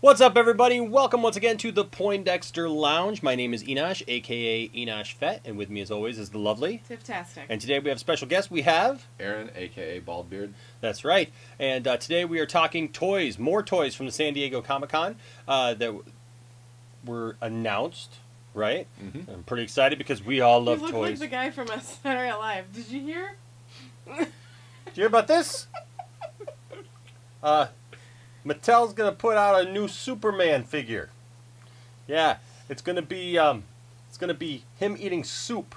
What's up, everybody? Welcome once again to the Poindexter Lounge. My name is Enosh, aka Enosh Fett, and with me as always is the lovely Tiftastic. And today we have a special guest. We have Aaron, aka Baldbeard. That's right. And today we are talking toys, more toys from the San Diego Comic-Con that were announced, right? Mm-hmm. I'm pretty excited because we all love you look toys. like the guy from Saturday Night Live. Did you hear? Did you hear about this? Mattel's gonna put out a new Superman figure. Yeah, it's gonna be him eating soup.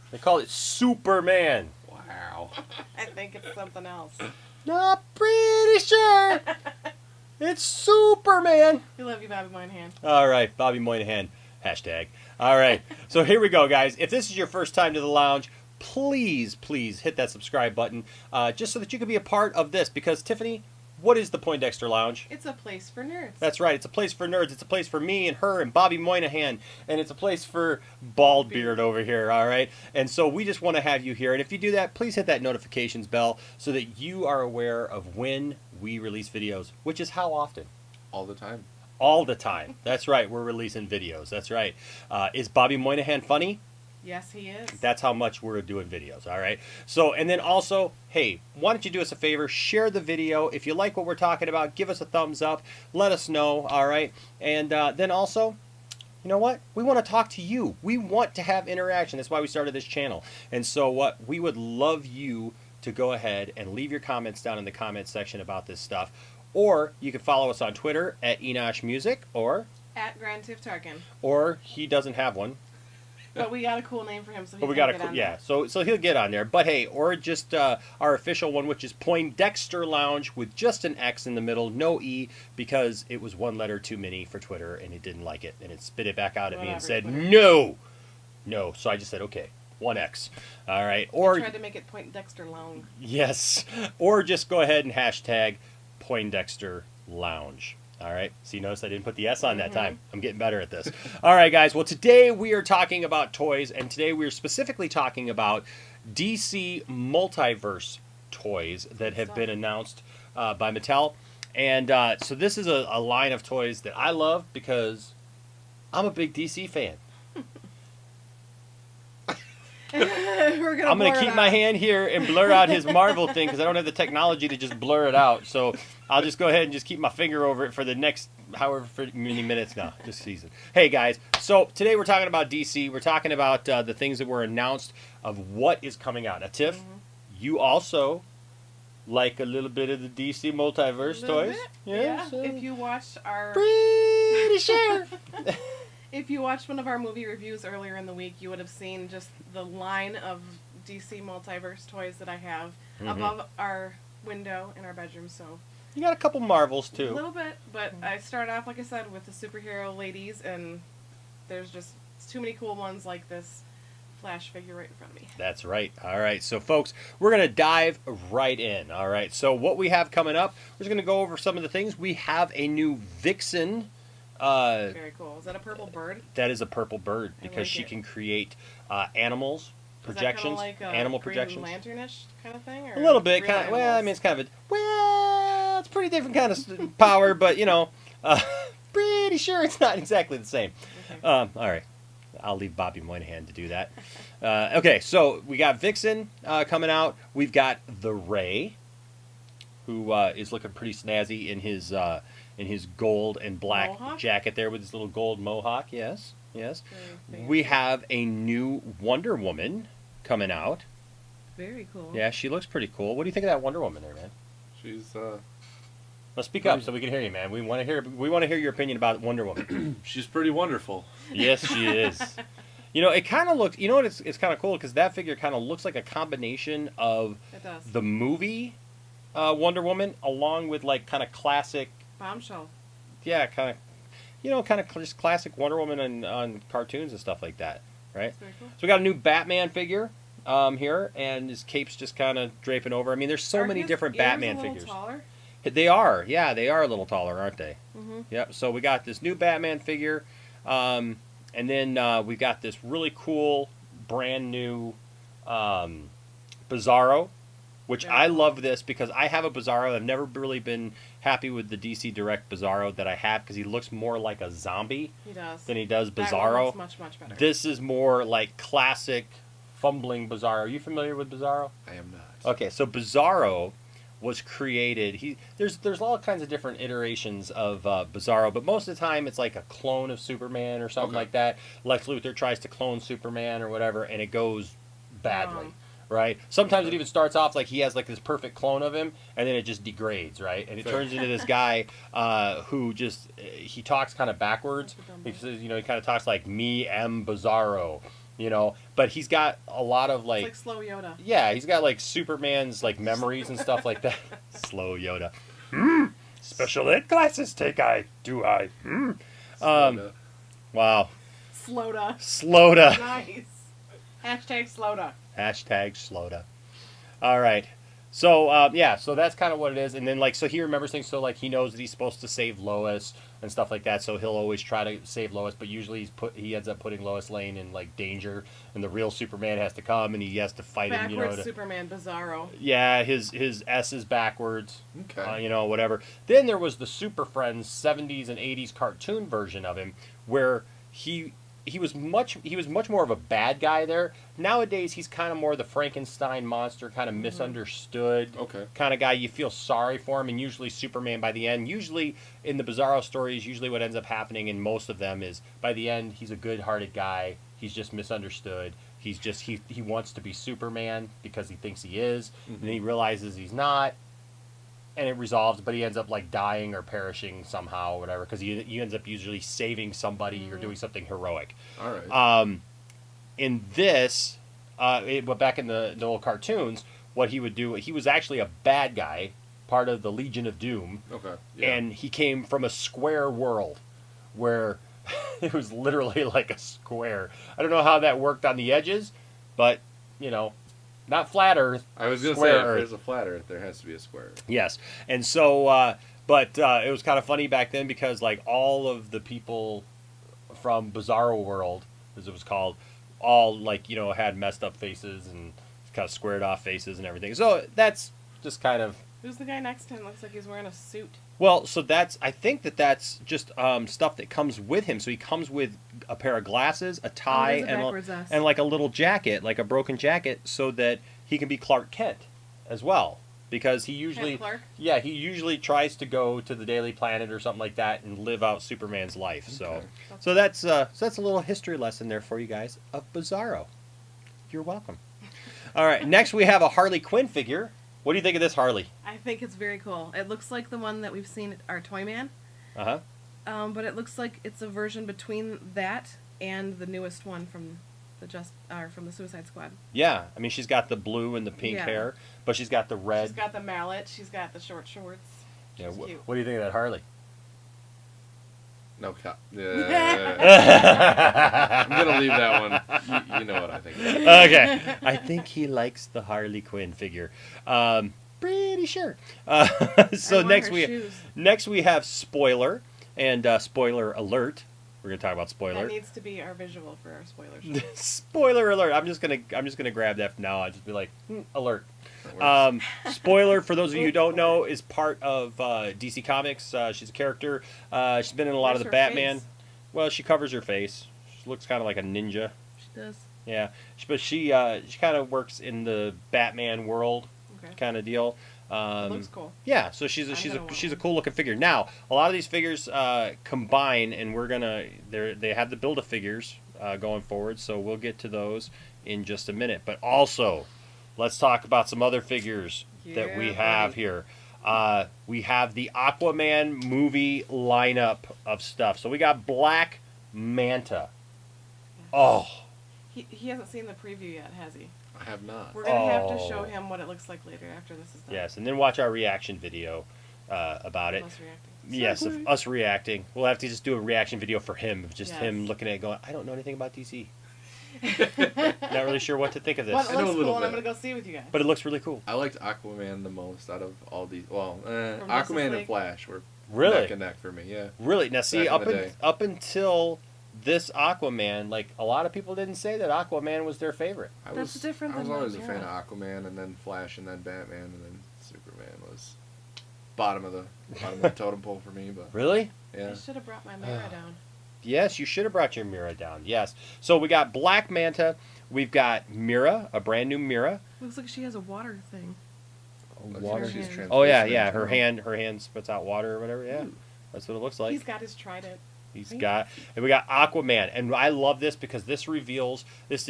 They call it Superman. Wow. I think it's something else. Not pretty sure. It's Superman. We love you, Bobby Moynihan. All right, Bobby Moynihan. Hashtag. All right, so here we go, guys. If this is your first time to the lounge, please hit that subscribe button, just so that you can be a part of this. Because Tiffany, what is the Poindexter Lounge? It's a place for nerds. That's right. It's a place for nerds. It's a place for me and her and Bobby Moynihan. And it's a place for Baldbeard over here, all right? And so we just want to have you here. And if you do that, please hit that notifications bell so that you are aware of when we release videos, which is how often? All the time. All the time. That's right. We're releasing videos. That's right. Is Bobby Moynihan funny? Yes, he is. That's how much we're doing videos, all right? So, and then also, hey, why don't you do us a favor? Share the video. If you like what we're talking about, give us a thumbs up. Let us know, all right? And then also, you know what? We want to talk to you. We want to have interaction. That's why we started this channel. And so what we would love you to go ahead and leave your comments down in the comments section about this stuff. Or you can follow us on Twitter at Enosh Music or At Grand Tiftarkin. or he doesn't have one. But we got a cool name for him, so he But we can got get on yeah, there. so he'll get on there. But hey, or just our official one, which is Poindexter Lounge with just an X in the middle, no E, because it was one letter too many for Twitter, and it didn't like it, and it spit it back out at me and Whatever, said Twitter. no. So I just said okay, one X, all right. Or We tried to make it Poindexter long. yes, or just go ahead and hashtag Poindexter Lounge. All right. So you notice I didn't put the S on that time. I'm getting better at this. All right, guys. Well, today we are talking about toys, and today we are specifically talking about DC Multiverse toys that have been announced by Mattel. And so this is a line of toys that I love because I'm a big DC fan. I'm going to keep my hand here and blur out his Marvel thing because I don't have the technology to just blur it out. So I'll just go ahead and just keep my finger over it for the next however many minutes now this season. Hey, guys. So today we're talking about DC. We're talking about the things that were announced of what is coming out. Now, Tiff, you also like a little bit of the DC Multiverse toys. Yeah. If you watched our... Pretty sure. If you watched one of our movie reviews earlier in the week, you would have seen just the line of DC Multiverse toys that I have above our window in our bedroom. So You got a couple Marvels, too. a little bit, but I started off, like I said, with the superhero ladies, and there's just too many cool ones like this Flash figure right in front of me. That's right. All right. So, folks, we're going to dive right in. All right. So, what we have coming up, we're just going to go over some of the things. We have a new Vixen. Very cool. Is that a purple bird? That is a purple bird because like she it. can create animals, projections, Is that kinda like animal Green projections. Lanternish kind of thing? Or A little bit. real Kind of. Well, I animals? mean, it's kind of a. Well, it's a pretty different kind of power, but, you know, pretty sure it's not exactly the same. Okay. All right. I'll leave Bobby Moynihan to do that. Okay, so we got Vixen coming out. We've got the Ray, who is looking pretty snazzy in his gold and black Mohawk? jacket there with his little gold mohawk. Yes. Very We have a new Wonder Woman coming out. Very cool. Yeah, she looks pretty cool. What do you think of that Wonder Woman there, man? She's Let's speak up so we can hear you, man. We want to hear your opinion about Wonder Woman. she's pretty wonderful. Yes, she is. You know, it kind of looks. You know what? It's kind of cool because that figure kind of looks like a combination of It does. the movie Wonder Woman along with like kind of classic. Bombshell. Yeah, kind of. You know, kind of just classic Wonder Woman on cartoons and stuff like that, right? That's very cool. So we got a new Batman figure here, and his cape's just kind of draping over. I mean, there's so Are many his different ears Batman a little figures. Taller? They are, yeah, they are a little taller, aren't they? Mm-hmm. Yep. So we got this new Batman figure, and then we've got this really cool, brand new Bizarro which Very I cool. love this because I have a Bizarro. I've never really been happy with the DC Direct Bizarro that I have because he looks more like a zombie He does. than he does That one Bizarro. looks much, much better. This is more like classic fumbling Bizarro. Are you familiar with Bizarro? I am not. Okay, so Bizarro was created. There's all kinds of different iterations of Bizarro, but most of the time it's like a clone of Superman or something Okay. like that. Lex Luthor tries to clone Superman or whatever, and it goes badly. Wrong. Right? Sometimes it even starts off like he has like this perfect clone of him, and then it just degrades, right? And it Fair. turns into this guy who just he talks kind of backwards. He says, he kind of talks like me am Bizarro, but he's got a lot of It's like slow Yoda. yeah, he's got like Superman's like memories and stuff like that. Slow Yoda. Special ed classes take I, do I? Soda. Wow. Sloda. Sloda. Nice. Hashtag Sloda. Hashtag Sloda. All right. So so that's kind of what it is. And then so he remembers things. So he knows that he's supposed to save Lois and stuff like that. So he'll always try to save Lois, but usually he ends up putting Lois Lane in danger, and the real Superman has to come and he has to fight him. Backwards Superman Bizarro. Yeah, his S is backwards. Okay. Whatever. Then there was the Super Friends 70s and 80s cartoon version of him where he was much more of a bad guy there. Nowadays he's kind of more the Frankenstein monster, kind of misunderstood Okay. kind of guy. You feel sorry for him, and usually Superman by the end, usually in the Bizarro stories, usually what ends up happening in most of them is by the end he's a good-hearted guy. He's just misunderstood. He's just he wants to be Superman because he thinks he is, and then he realizes he's not. And it resolves, but he ends up dying or perishing somehow or whatever because he ends up usually saving somebody or doing something heroic. All right. In this, but back in the old cartoons, what he would do, he was actually a bad guy, part of the Legion of Doom, Okay. Yeah. and he came from a square world where it was literally like a square. I don't know how that worked on the edges, but not flat Earth. I was going to say, square if Earth. there's a flat Earth, there has to be a square. Yes, and so, but it was kind of funny back then because all of the people from Bizarro World, as it was called, all had messed up faces and kind of squared off faces and everything. So that's just kind of Who's the guy next to him? Looks like he's wearing a suit. well. So I think that's just stuff that comes with him. So he comes with a pair of glasses, a tie, there's a backwards S. and a little jacket, like a broken jacket, so that he can be Clark Kent as well. Because he usually, Clark? yeah, he usually tries to go to the Daily Planet or something like that and live out Superman's life. Okay. So that's a little history lesson there for you guys of Bizarro. You're welcome. All right, next we have a Harley Quinn figure. What do you think of this Harley? I think it's very cool. It looks like the one that we've seen at our Toy Man, Uh huh. but it looks like it's a version between that and the newest one from the Suicide Squad. Yeah, I mean she's got the blue and the pink Yeah. hair, but she's got the red. She's got the mallet. She's got the short shorts. Yeah, She's cute. what do you think of that Harley? No cap. I'm going to leave that one. You know what I think. Okay, I think he likes the Harley Quinn figure. Pretty sure. So I want next her we shoes. have spoiler and spoiler alert. We're gonna talk about spoiler. That needs to be our visual for our spoilers. Spoiler alert. I'm just gonna grab that from now. I'll just be like alert. That works. Spoiler for those of you who don't know is part of DC Comics. She's a character. She's been in a lot of Where's the her Batman. face? Well, she covers her face. She looks kind of like a ninja. She does. Yeah, but she kind of works in the Batman world Okay. kind of deal. It looks cool. Yeah, so she's a cool looking figure. Now, a lot of these figures combine, and they have the Build-A-Figures going forward, so we'll get to those in just a minute. But also, let's talk about some other figures that we Yeah, have buddy. here. We have the Aquaman movie lineup of stuff. So we got Black Manta. Oh, He hasn't seen the preview yet, has he? I have not. We're gonna have to Oh. show him what it looks like later after this is done. yes, and then watch our reaction video about it. Us reacting. Yes, of us reacting. We'll have to just do a reaction video for him, of just Yes. him looking at it going, I don't know anything about DC. Not really sure what to think of this. What I know a looks little cool, and I'm bit. gonna go see with you guys. But it looks really cool. I liked Aquaman the most out of all these. Well, Justice Aquaman League? and Flash were Really? neck and neck for me. Yeah. Really? Now see, Back in the day. up until this Aquaman, like a lot of people didn't say that Aquaman was their favorite. That's different I was than always a Mira. fan of Aquaman, and then Flash, and then Batman, and then Superman was bottom of the totem pole for me. But Really? yeah, I should have brought my Mira down. Yes, you should have brought your Mira down. Yes. So we got Black Manta. We've got Mira, a brand new Mira. Looks like she has a water thing. Water. She's translucent Oh yeah, as yeah. well. Her hand spits out water or whatever. Yeah, that's what it looks like. He's got his trident. He's got, and we got Aquaman, and I love this because this reveals this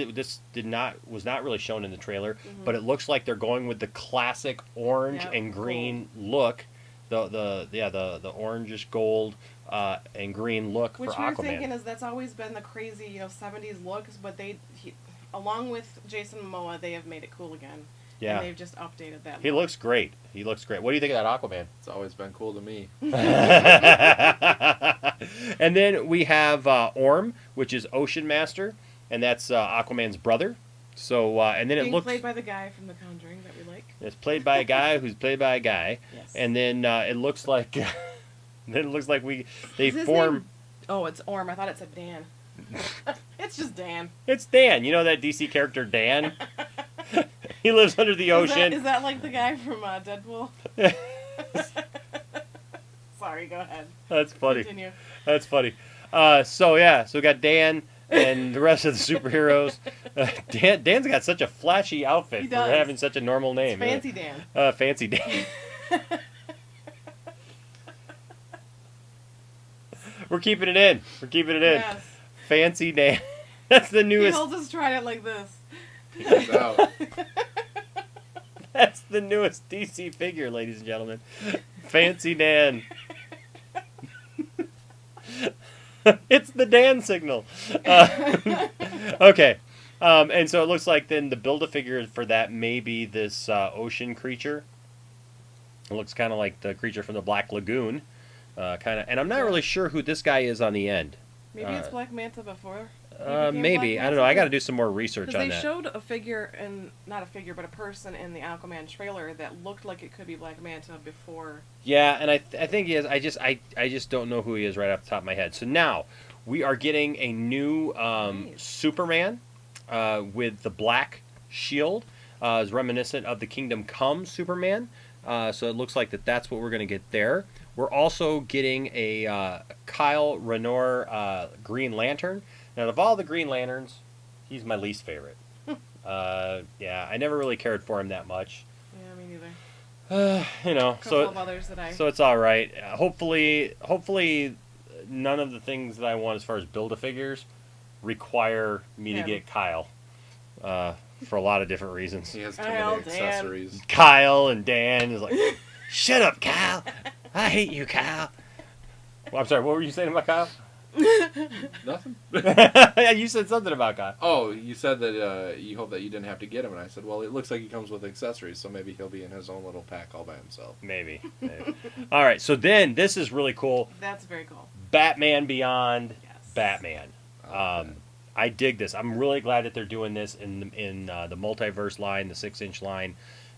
was not really shown in the trailer, but it looks like they're going with the classic orange Yep, and green look, the orangish gold and green look Which for we were Aquaman. thinking is that's always been the crazy, 70s looks, but along with Jason Momoa, they have made it cool again. Yeah, And they've just updated that. he looks great. He looks great. What do you think of that Aquaman? it's always been cool to me. And then we have Orm, which is Ocean Master, and that's Aquaman's brother. So and then it Being looks played by the guy from The Conjuring that we like. it's played by a guy who's played by a guy, Yes. and then it looks like they Is his form. name- Oh, it's Orm. I thought it said Dan. It's just Dan. It's Dan. You know that DC character Dan? He lives under the ocean. Is that like the guy from Deadpool? Sorry, go ahead. That's funny. Continue. That's funny. So we got Dan and the rest of the superheroes. Dan's got such a flashy outfit He for does. having such a normal name. It's Fancy Dan. Fancy Dan. We're keeping it in. We're keeping it in. Yes. Fancy Dan. That's the He newest. holds his trident like this. He's out. That's the newest DC figure, ladies and gentlemen. Fancy Dan. It's the Dan signal. Okay. And so it looks like then the Build-A-Figure for that may be this ocean creature. It looks kind of like the creature from the Black Lagoon. And I'm not really sure who this guy is on the end. Maybe it's Black Manta before. Maybe. I don't know. I got to do some more research Because on they that. showed a figure, not a figure, but a person in the Aquaman trailer that looked like it could be Black Manta before. Yeah, and I think he is. I just don't know who he is right off the top of my head. So now we are getting a new Nice. Superman with the black shield, is reminiscent of the Kingdom Come Superman. So it looks like that's what we're going to get there. We're also getting a Kyle Rayner Green Lantern. Now, of all the Green Lanterns, he's my least favorite. Yeah, I never really cared for him that much. Yeah, me neither. A couple of others that I. so it's all right. Hopefully, none of the things that I want as far as Build-A-Figures require me to Him. get Kyle for a lot of different reasons. He has too Kyle, many Dan. accessories. Kyle and Dan is like, shut up, Kyle. I hate you, Kyle. Well, I'm sorry. What were you saying about Kyle? Nothing. Yeah, you said something about Kyle. Oh, you said that you hope that you didn't have to get him, and I said, well, it looks like he comes with accessories, so maybe he'll be in his own little pack all by himself. Maybe. All right. So then this is really cool. That's very cool. Batman Beyond. Yes. Batman. I dig this. I'm really glad that they're doing this in the multiverse line, the 6-inch line.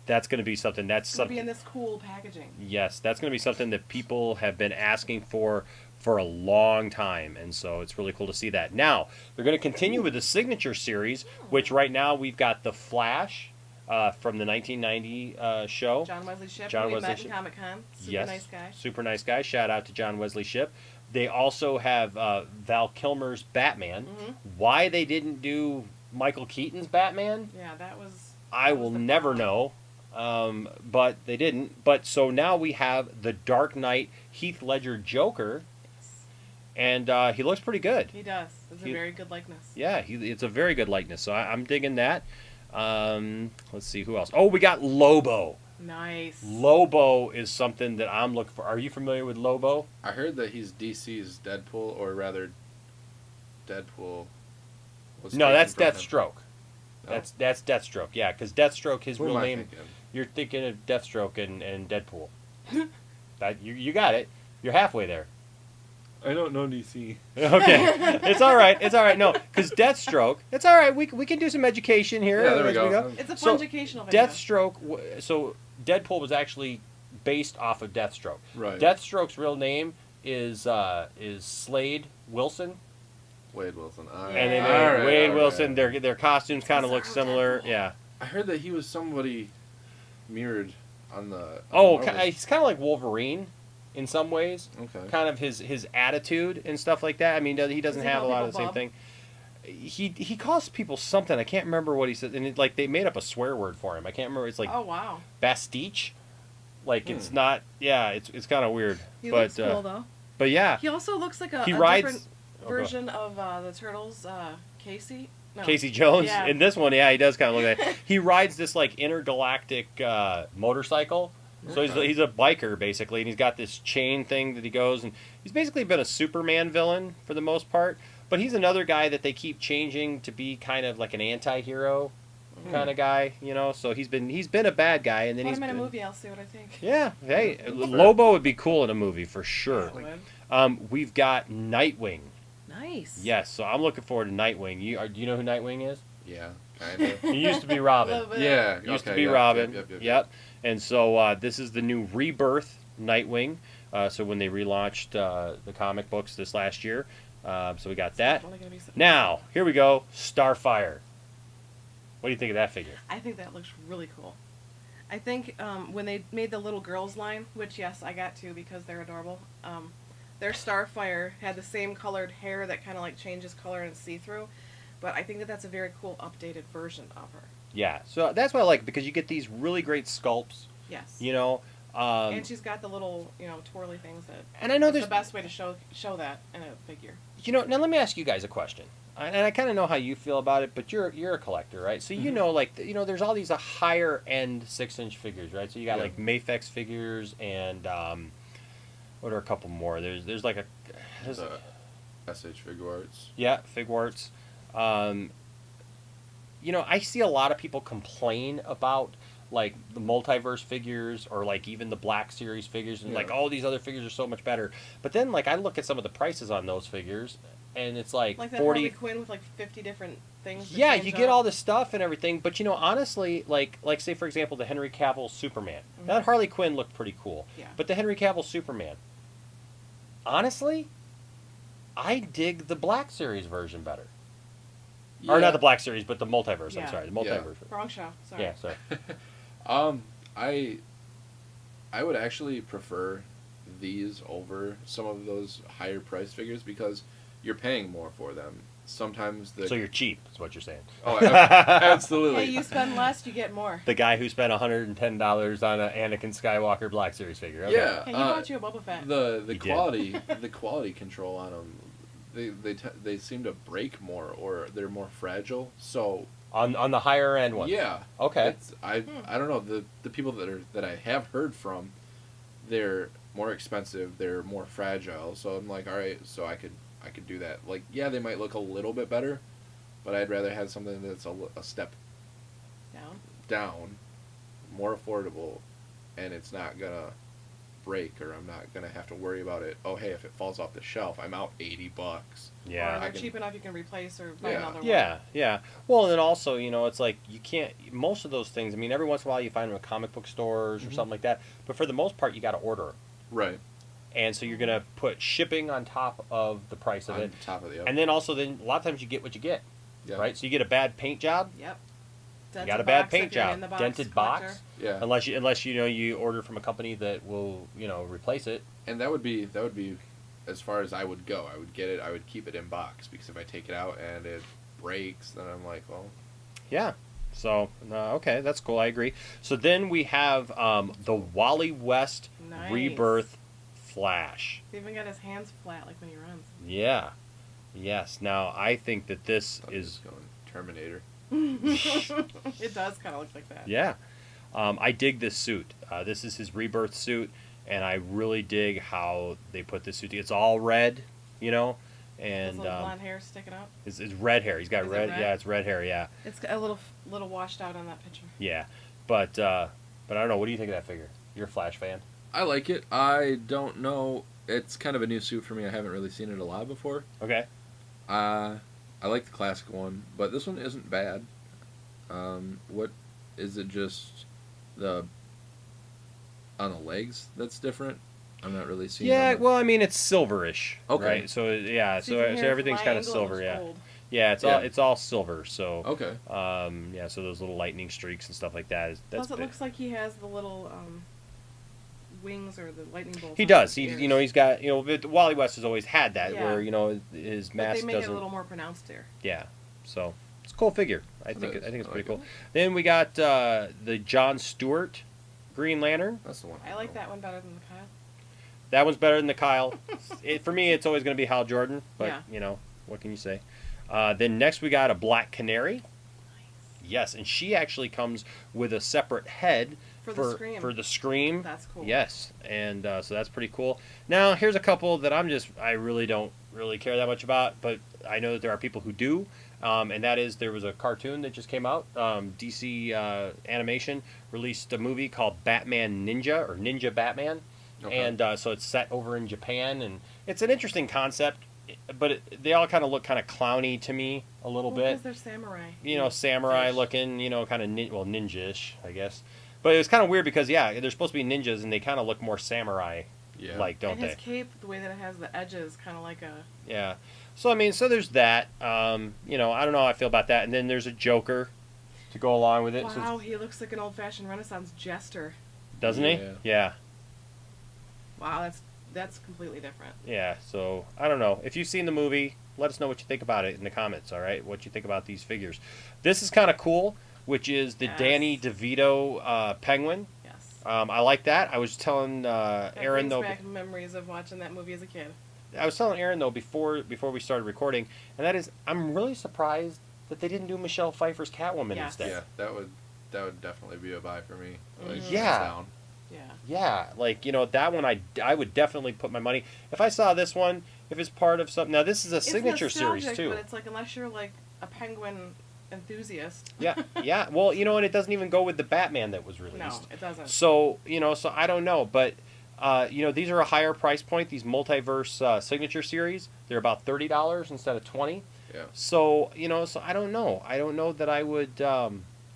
That's going to be something. That's It's gonna something. be in this cool packaging. Yes, that's going to be something that people have been asking for a long time, and so it's really cool to see that. Now they're going to continue with the Signature series, which right now we've got the Flash from the 1990 show. John Wesley Shipp. John we Wesley met Shipp. in Comic Con. Super Yes, nice guy. super nice guy. Shout out to John Wesley Shipp. They also have Val Kilmer's Batman. Mhm. Why they didn't do Michael Keaton's Batman, Yeah, that was. I that was will the never problem. know. But they didn't. But so now we have the Dark Knight Heath Ledger Joker, and he looks pretty good. He does. It's a He- very good likeness. Yeah, it's a very good likeness. So I'm digging that. Let's see who else. Oh, we got Lobo. Nice. Lobo is something that I'm looking for. Are you familiar with Lobo? I heard that he's DC's Deadpool, or rather, Deadpool was No, taken that's from him. Deathstroke. No. That's Deathstroke. Yeah, because Deathstroke, his Who real am I name. thinking? You're thinking of Deathstroke and Deadpool. That you got it. You're halfway there. I don't know DC. Okay, it's all right. It's all right. No, because Deathstroke. It's all right. We can do some education here. Yeah, there we as go. It's a So, fun educational video. Deathstroke. So Deadpool was actually based off of Deathstroke. Right. Deathstroke's real name is Slade Wilson. Wade Wilson. And they made Alright, Wade Wilson. Their costumes kind of Those look are similar. Deadpool. Yeah. I heard that he was somebody mirrored on the. Oh, Marvel. he's kind of like Wolverine in some ways. Okay. Kind of his attitude and stuff like that. I mean, he doesn't Does he have a call lot of the people same Bub? thing. He calls people something. I can't remember what he said. And like they made up a swear word for him. I can't remember. It's like Oh wow. Bastiche. Like it's not. Yeah, it's kind of weird. He but looks cool though. but yeah, He also looks like he a rides. different Oh, go version of the Turtles. Casey. No. Casey Jones. Yeah. In this one, yeah, he does kind of look like he rides this like intergalactic motorcycle. So he's a biker basically, and he's got this chain thing that he goes, and he's basically been a Superman villain for the most part. But he's another guy that they keep changing to be kind of like an anti-hero kind of guy, you know. So he's been a bad guy, and then Put he's him in a been, movie. I'll see what I think. yeah. Hey, Lobo would be cool in a movie for sure. Yes, it would. We've got Nightwing. Nice. Yes, so I'm looking forward to Nightwing. Do you know who Nightwing is? Yeah, kind of. He used to be Robin. Little bit. Yeah. Used to okay, be yep, Robin. Yep. And so this is the new Rebirth Nightwing. So when they relaunched the comic books this last year, so we got that. Only gonna be so- Now here we go, Starfire. What do you think of that figure? I think that looks really cool. I think when they made the little girls line, which yes, I got to because they're adorable. Their Starfire had the same colored hair that kind of like changes color and see-through, but I think that that's a very cool updated version of her. Yeah, so that's what I like because you get these really great sculpts. Yes. You know. And she's got the little, twirly things that. And I know that's there's the best way to show that in a figure. You know, now let me ask you guys a question. And I kind of know how you feel about it, but you're a collector, right? So you know, like there's all these higher end 6-inch figures, right? So you got like Mafex figures and what are a couple more? There's like The SH Figure Arts. yeah, Figuarts. I see a lot of people complain about like the multiverse figures or like even the Black Series figures and like all these other figures are so much better. But then like I look at some of the prices on those figures and it's like Like that 40 Harley Quinn with like 50 different things. to Yeah, change you get up. all this stuff and everything, but honestly, like say for example the Henry Cavill Superman. That Harley Quinn looked pretty cool. Yeah. But the Henry Cavill Superman, honestly, I dig the Black Series version better. Or not the Black Series, but the multiverse. Yeah. I'm sorry, the multiverse. Wrong show. Sorry. Yeah, sorry. I would actually prefer these over some of those higher priced figures because you're paying more for them. Sometimes So you're cheap, is what you're saying. Oh, absolutely. Hey, you spend less, you get more. The guy who spent $110 on an Anakin Skywalker Black Series figure. Okay. Yeah. Hey, you bought you a Boba Fett. The He did. quality control on them, they seem to break more or they're more fragile. So On the higher end ones. yeah, Okay. I don't know the people that I have heard from, they're more expensive, they're more fragile. So I'm like, all right, so I could do that. Like, yeah, they might look a little bit better, but I'd rather have something that's a step down, more affordable, and it's not gonna break or I'm not gonna have to worry about it. Oh, hey, if it falls off the shelf, I'm out $80. Or Yeah. they're cheap enough you can replace or buy Yeah. another one. Yeah. Well, and then also, it's like you can't. Most of those things. I mean, every once in a while you find them at comic book stores or something like that. But for the most part, you got to order 'em. Right. And so you're gonna put shipping on top of the price of On it, top of the and then also a lot of times you get what you get, yeah. right? So you get a bad paint job, Yep. you got a bad paint if you're job, in the box dented collector. box, Yeah. unless you order from a company that will replace it. And that would be as far as I would go. I would get it. I would keep it in box because if I take it out and it breaks, then I'm like, well, Yeah. So okay, that's cool. I agree. So then we have the Wally West Nice. Rebirth Flash. He even got his hands flat like when he runs. Yeah. Yes. Now I think that this I was is going Terminator. It does kind of look like that. yeah. I dig this suit. This is his Rebirth suit, and I really dig how they put this suit. It's all red, His and little blonde hair sticking out. it's red hair. He's got Is it red. red? Yeah, it's red hair. Yeah, It's a little washed out on that picture. yeah. But I don't know. What do you think of that figure? You're a Flash fan. I like it. I don't know. It's kind of a new suit for me. I haven't really seen it a lot before. Okay. I like the classic one, but this one isn't bad. What is it? Just the on the legs that's different. I'm not really seeing. Yeah, on the- well, I mean, it's silverish, Okay. right? So yeah, So, you can so hear everything's kind of triangle, it silver, looks yeah. gold. Yeah, Yeah. it's all silver. So Okay. yeah, so those little lightning streaks and stuff like that. That's Plus, it big. looks like he has the little wings or the lightning bolts. He on does. his He, ears. you know, he's got, you know, but Wally West has always had that, Yeah. where, you know, his But mask they make doesn't. it a little more pronounced here. Yeah, so it's a cool figure. I It think is. I think it's I pretty like cool. it. Then we got the John Stewart Green Lantern. That's the one. I like that one better than the Kyle. That one's better than the Kyle. For me, it's always going to be Hal Jordan, but Yeah. you know, what can you say? Then next we got a Black Canary. Yes, and she actually comes with a separate head For the Scream. For the Scream. That's cool. Yes, and so that's pretty cool. Now here's a couple that I really don't really care that much about, but I know that there are people who do, and that is there was a cartoon that just came out. DC Animation released a movie called Batman Ninja or Ninja Batman, Okay. and so it's set over in Japan, and it's an interesting concept, but they all kind of look kind of clowny to me a little bit. Because they're samurai. You know, samurai Fish. looking, you know, kind of ninja-ish, I guess. But it was kind of weird because they're supposed to be ninjas and they kind of look more samurai Yeah. like, don't And they? his cape, the way that it has the edges, kind of like a. Yeah. So I mean, so there's that. You know, I don't know how I feel about that. And then there's a Joker to go along with it. So Wow, he looks like an old-fashioned Renaissance jester. doesn't he? Yeah. Yeah. Wow, that's completely different. Yeah. So I don't know. If you've seen the movie, let us know what you think about it in the comments. All right, what you think about these figures. This is kind of cool, which is the Yes. Danny DeVito Penguin. Yes. I like that. I was telling That Aaron brings though. back memories of watching that movie as a kid. I was telling Aaron though before we started recording, and that is I'm really surprised that they didn't do Michelle Pfeiffer's Catwoman Yes. instead. Yeah, that would definitely be a buy for me. Like, Mhm. Yeah. hands down. Yeah. Yeah, like you know that one I would definitely put my money if I saw this one if it's part of something. Now this is a It's signature series nostalgic, too. But it's like unless you're like a penguin enthusiast. Yeah, yeah. Well, you know, and it doesn't even go with the Batman that was released. No, it doesn't. So you know, so I don't know, but you know, these are a higher price point. These multiverse signature series, they're about $30 instead of $20. Yeah. So you know, so I don't know. I don't know that I would.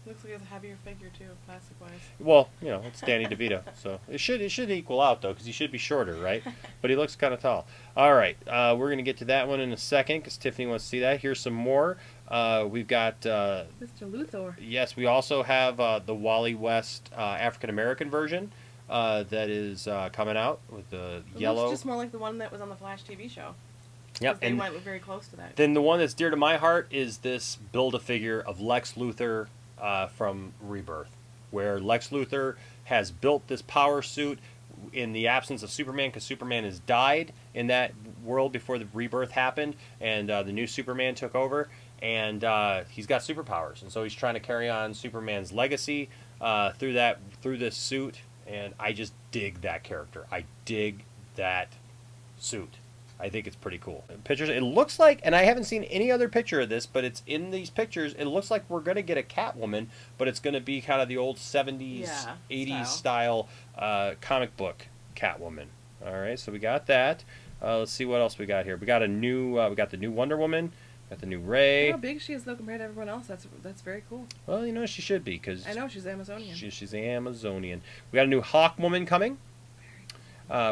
Looks like it's a heavier figure too, plastic wise. Well, you know, it's Danny DeVito, so it should equal out though, because he should be shorter, right? But he looks kind of tall. All right, we're gonna get to that one in a second because Tiffany wants to see that. Here's some more. We've got Mr. Luthor. yes, we also have the Wally West African American version that is coming out with the It yellow. looks just more like the one that was on the Flash TV show. Yep, 'Cause they and went very close to that. then the one that's dear to my heart is this Build-A-Figure of Lex Luthor from Rebirth, where Lex Luthor has built this power suit in the absence of Superman because Superman has died in that world before the Rebirth happened, and the new Superman took over, and he's got superpowers, and so he's trying to carry on Superman's legacy through this suit, and I just dig that character. I dig that suit. I think it's pretty cool. Pictures. It looks like, and I haven't seen any other picture of this, but it's in these pictures. It looks like we're going to get a Catwoman, but it's going to be kind of the old 70s, Yeah, 80s style comic book Catwoman. All right, so we got that. Let's see what else we got here. We got we got the new Wonder Woman. Got the new Ray. Look how big she is though compared to everyone else. That's very cool. Well, you know she should be because I know she's Amazonian. she's the Amazonian. We got a new Hawk Woman coming,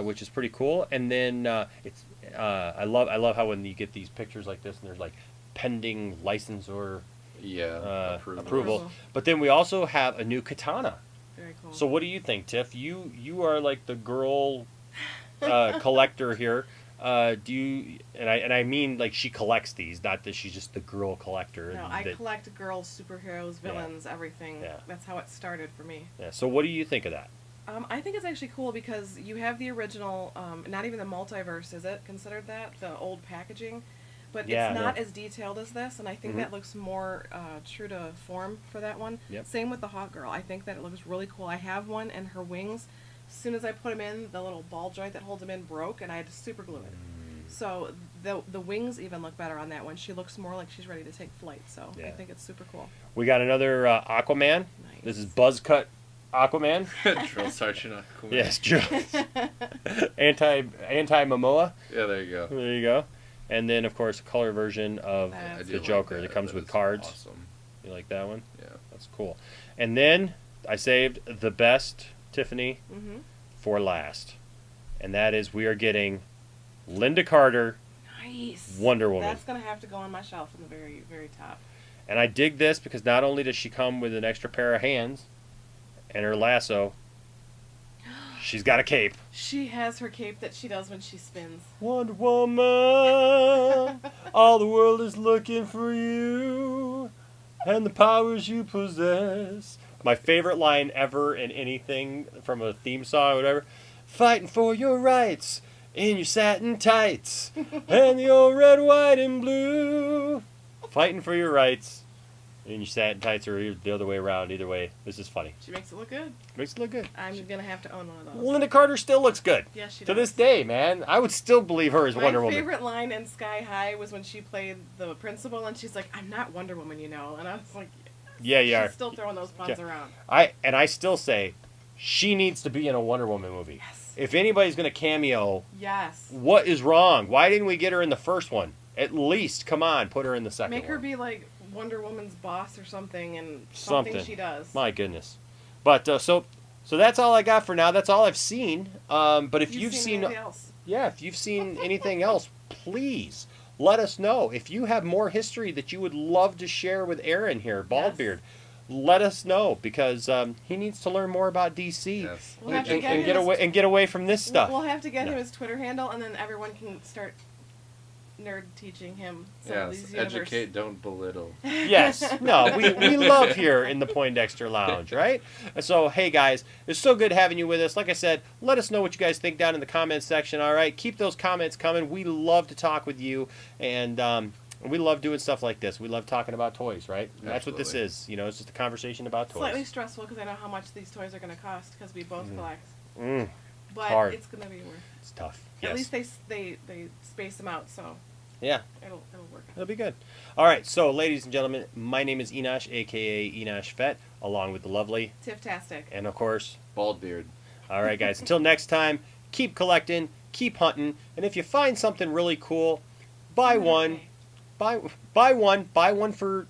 which is pretty cool. And then I love how when you get these pictures like this and there's like pending license or Yeah. approval. But then we also have a new Katana. Very cool. So what do you think, Tiff? You are like the girl collector here. Do you and I mean like she collects these, not that she's just the girl collector. No, I that- collect girls, superheroes, villains, everything. Yeah. That's how it started for me. Yeah. So what do you think of that? I think it's actually cool because you have the original, not even the multiverse, is it considered that? The old packaging? But Yeah, it's not no. as detailed as this, and I think Mhm. that looks more true to form for that one. Yep. Same with the Hawk Girl. I think that it looks really cool. I have one, and her wings, as soon as I put them in, the little ball joint that holds them in broke, and I had to super glue it. So the wings even look better on that one. She looks more like she's ready to take flight, so I Yeah. think it's super cool. We got another Aquaman. Nice. This is Buzz Cut Aquaman. Drill Sergeant Aquaman. Yes, true. anti Momoa. Yeah, there you go. There you go. And then of course a color version of That's I the do like Joker that comes That with is cards. Awesome. You like that one? Yeah. That's cool. And then I saved the best Tiffany Mm-hmm. for last. and that is we are getting Linda Carter Nice. Wonder Woman. That's gonna have to go on my shelf in the very, very top. And I dig this because not only does she come with an extra pair of hands and her lasso, she's got a cape. She has her cape that she does when she spins. Wonder Woman, all the world is looking for you and the powers you possess. My favorite line ever in anything from a theme song or whatever. Fighting for your rights in your satin tights and the old red, white, and blue. Fighting for your rights in your satin tights or the other way around. Either way, this is funny. She makes it look good. Makes it look good. I'm gonna have to own one of those. Linda Carter still looks good. Yes, she To does. this day, man. I would still believe her as Wonder My Woman. favorite line in Sky High was when she played the principal, and she's like, "I'm not Wonder Woman, you know." And I was like, Yeah, yeah. She's still throwing those puns around. I still say she needs to be in a Wonder Woman movie. Yes. If anybody's going to cameo, Yes. what is wrong? Why didn't we get her in the first one? At least, come on, put her in the second Make one. her be like Wonder Woman's boss or something, and something she does. My goodness. But so that's all I got for now. That's all I've seen. But if you've seen anything else? yeah, if you've seen anything else, please let us know. If you have more history that you would love to share with Aaron here, Baldbeard, let us know because he needs to learn more about DC Yes. We'll have to and get get his- and get away from this stuff. We'll have to get No. him his Twitter handle, and then everyone can start nerd teaching him some of Yes. these universe. Educate, don't belittle. Yes. No, we love here in the Poindexter Lounge, right? And so, hey, guys, it's so good having you with us. Like I said, let us know what you guys think down in the comments section, all right? Keep those comments coming. We love to talk with you, and we love doing stuff like this. We love talking about toys, right? That's what this Absolutely. is. You know, it's just a conversation about toys. Slightly stressful because I know how much these toys are going to cost because we both collect. Mm, But hard. it's going to be worth. it's tough. At Yes. least they space them out, so Yeah. it'll work out. It'll be good. All right, so ladies and gentlemen, my name is Enosh, a.k.a. Enosh Fett, along with the lovely, Tiff-tastic. and of course, Bald beard. all right, guys, until next time, keep collecting, keep hunting, and if you find something really cool, buy one. Buy one for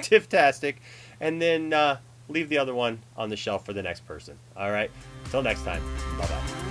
Tiff-tastic, and then leave the other one on the shelf for the next person. All right, until next time, bye-bye.